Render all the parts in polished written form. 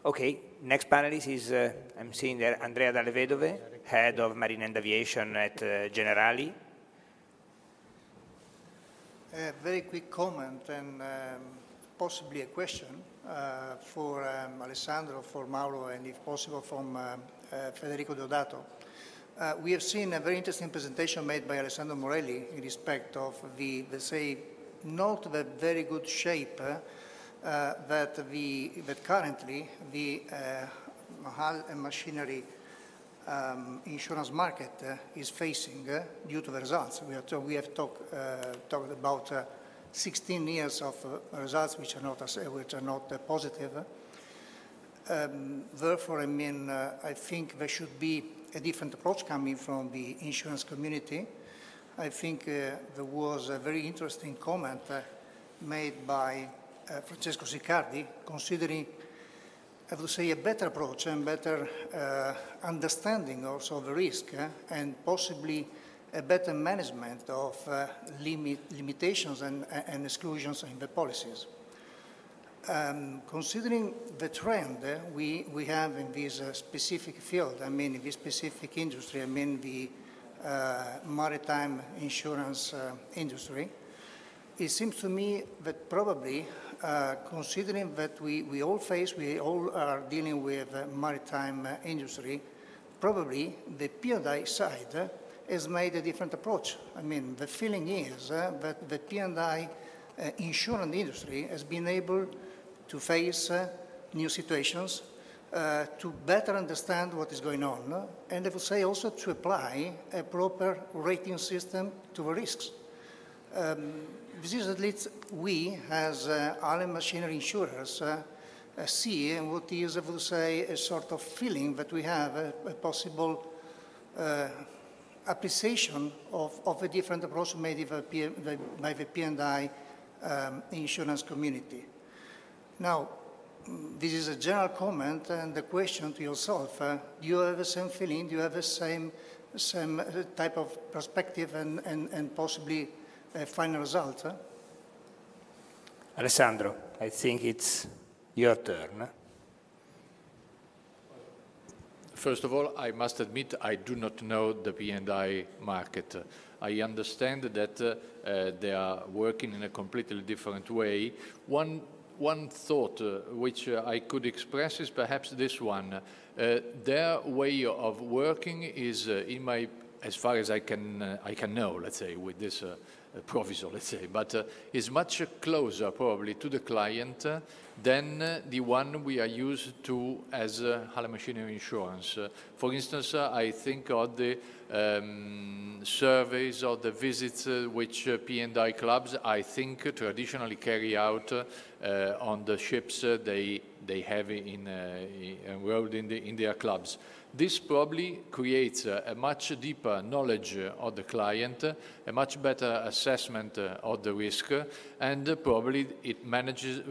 Okay, next panelist is, I'm seeing there, Dalle Vedove, Head of Marine and Aviation at Generali. A very quick comment and possibly a question for Alessandro, for Mauro, and if possible from Federico Deodato. We have seen a very interesting presentation made by Alessandro Morelli in respect of the, let's say, not the very good shape that currently the hull and machinery insurance market is facing due to the results. We have talked about 16 years of results which are not positive. Therefore, I mean, I think there should be a different approach coming from the insurance community. I think there was a very interesting comment made by Francesco Siccardi, considering, I would say, a better approach and better understanding also of the risk and possibly a better management of limitations and exclusions in the policies. Considering the trend we have in this specific field, I mean, in this specific industry, I mean the maritime insurance industry, it seems to me that probably, considering that we all are dealing with maritime industry, probably the P&I side has made a different approach. I mean, the feeling is that the P&I insurance industry has been able to face new situations, to better understand what is going on, and I would say also to apply a proper rating system to the risks. This is at least we, as hull and machinery insurers, see what is, I would say, a sort of feeling that we have a possible appreciation of a different approach made by the P&I insurance community. Now, this is a general comment and the question to yourself, do you have the same feeling, do you have the same type of perspective and possibly a final result? Alessandro, I think it's your turn. First of all, I must admit I do not know the P&I market. I understand that they are working in a completely different way. One thought which I could express is perhaps this one. Their way of working is, as far as I can know, let's say, with this proviso, let's say, but is much closer probably to the client than the one we are used to as hull and machinery insurance. For instance, I think of the surveys or the visits which P&I clubs, I think, traditionally carry out on the ships they have enrolled in their clubs. This probably creates a much deeper knowledge of the client, a much better assessment of the risk, and probably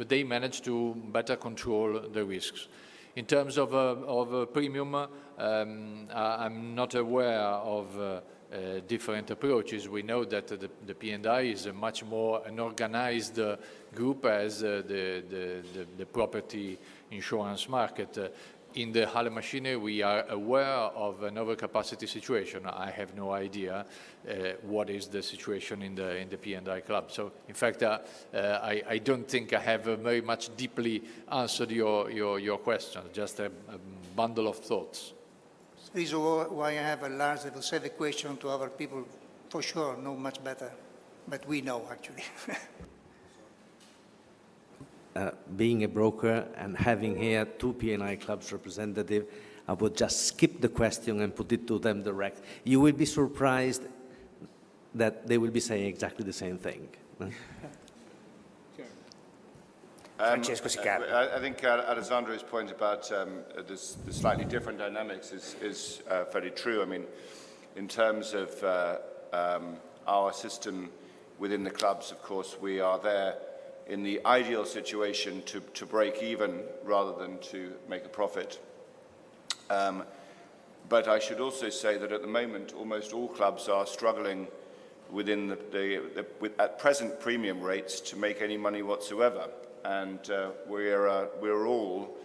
they manage to better control the risks. In terms of premium, I'm not aware of different approaches. We know that the P&I is a much more an organized group as the property insurance market. In the hull and machinery, we are aware of an overcapacity situation. I have no idea what is the situation in the P&I club. So, in fact, I don't think I have very much deeply answered your question. Just a bundle of thoughts. This is why I have a large, I will say the question to other people, for sure, know much better, but we know actually. Being a broker and having here two P&I clubs representative, I would just skip the question and put it to them direct. You will be surprised that they will be saying exactly the same thing. Francesco Siccardi. I think Alessandro's point about the slightly different dynamics is very true. I mean, in terms of our system within the clubs, of course, we are there in the ideal situation to break even rather than to make a profit. But I should also say that at the moment, almost all clubs are struggling within at present premium rates to make any money whatsoever. And we're all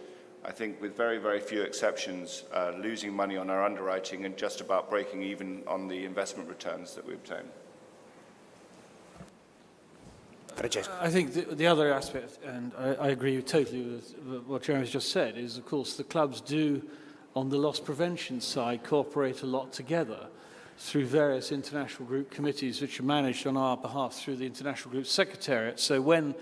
I think with very, very few exceptions, losing money on our underwriting and just about breaking even on the investment returns that we obtain. Francesco. I think the other aspect, and I agree totally with what Jeremy's just said, is of course the clubs do, on the loss prevention side, cooperate a lot together through various international group committees which are managed on our behalf through the International Group Secretariat. So when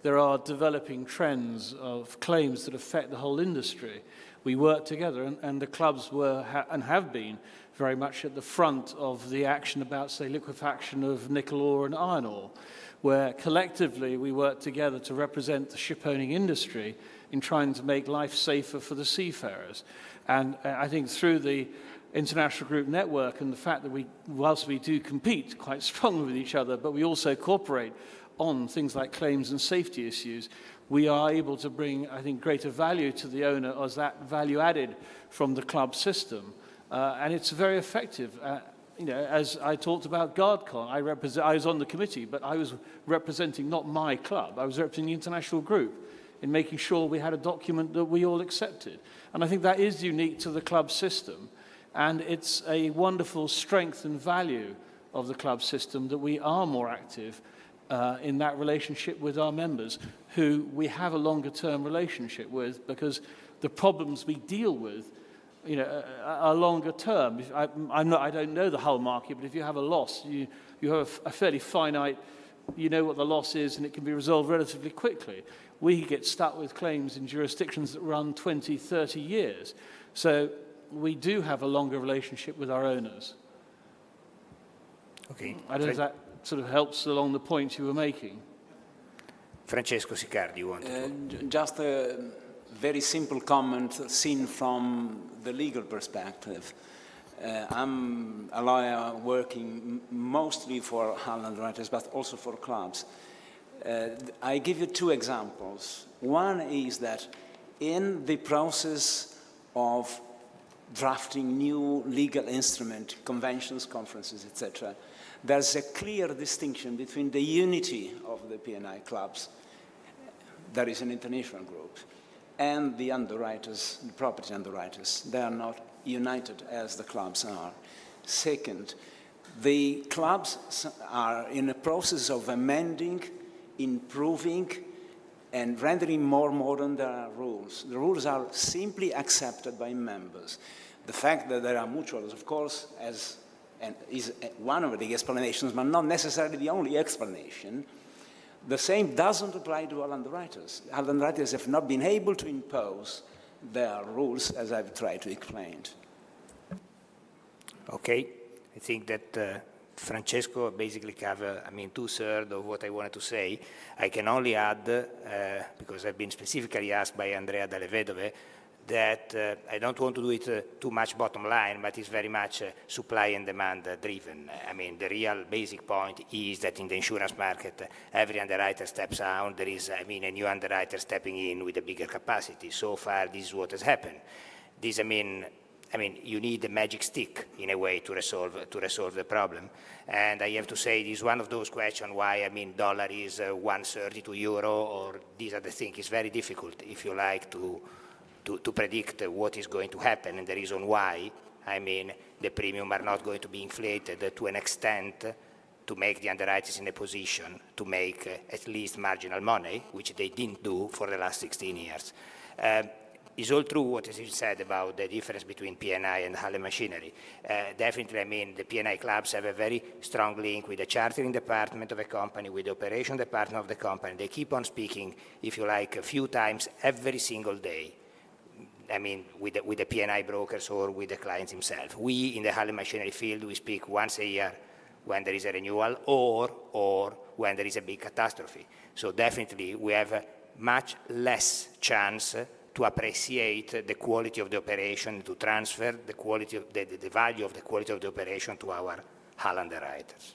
there are developing trends of claims that affect the whole industry, we work together, and the clubs were and have been very much at the front of the action about, say, liquefaction of nickel ore and iron ore, where collectively we work together to represent the ship-owning industry in trying to make life safer for the seafarers. And I think through the international group network and the fact that whilst we do compete quite strongly with each other, but we also cooperate on things like claims and safety issues, we are able to bring, I think, greater value to the owner as that value added from the club system. And it's very effective. You know, as I talked about GuardCon, I was on the committee, but I was representing not my club, I was representing the international group in making sure we had a document that we all accepted. And I think that is unique to the club system. And it's a wonderful strength and value of the club system that we are more active in that relationship with our members, who we have a longer term relationship with, because the problems we deal with, you know, are longer term. I don't know the whole market, but if you have a loss, you have a fairly finite, you know what the loss is, and it can be resolved relatively quickly. We get stuck with claims in jurisdictions that run 20, 30 years. So we do have a longer relationship with our owners. Okay. I don't know if that sort of helps along the point you were making. Francesco Sicardi, you want to just a very simple comment seen from the legal perspective. I'm a lawyer working mostly for hull underwriters, but also for clubs. I give you two examples. One is that in the process of drafting new legal instrument, conventions, conferences, etc., there's a clear distinction between the unity of the P&I clubs, that is an international group, and the underwriters, the property underwriters. They are not united as the clubs are. Second, the clubs are in a process of amending, improving, and rendering more modern their rules. The rules are simply accepted by members. The fact that there are mutuals, of course, is one of the explanations, but not necessarily the only explanation. The same doesn't apply to all underwriters. All underwriters have not been able to impose their rules, as I've tried to explain. Okay, I think that Francesco basically covered, two-thirds of what I wanted to say. I can only add, because I've been specifically asked by Andrea Dalle Vedove, that I don't want to do it too much bottom line, but it's very much supply and demand driven. The real basic point is that in the insurance market, every underwriter steps out. There is, a new underwriter stepping in with a bigger capacity. So far, this is what has happened. This, you need a magic stick in a way to resolve the problem. And I have to say, this is one of those questions why, dollar is 132 euro, or these are the things. It's very difficult, if you like, to predict what is going to happen, and the reason why, the premium are not going to be inflated to an extent to make the underwriters in a position to make at least marginal money, which they didn't do for the last 16 years. It's all true what is said about the difference between P&I and hull and machinery. Definitely, the P&I clubs have a very strong link with the chartering department of a company, with the operation department of the company. They keep on speaking, if you like, a few times every single day. With the P&I brokers or with the client himself. We, in the hull and machinery field, we speak once a year when there is a renewal or when there is a big catastrophe. So definitely, we have a much less chance to appreciate the quality of the operation, to transfer the quality of the value of the quality of the operation to our hull underwriters.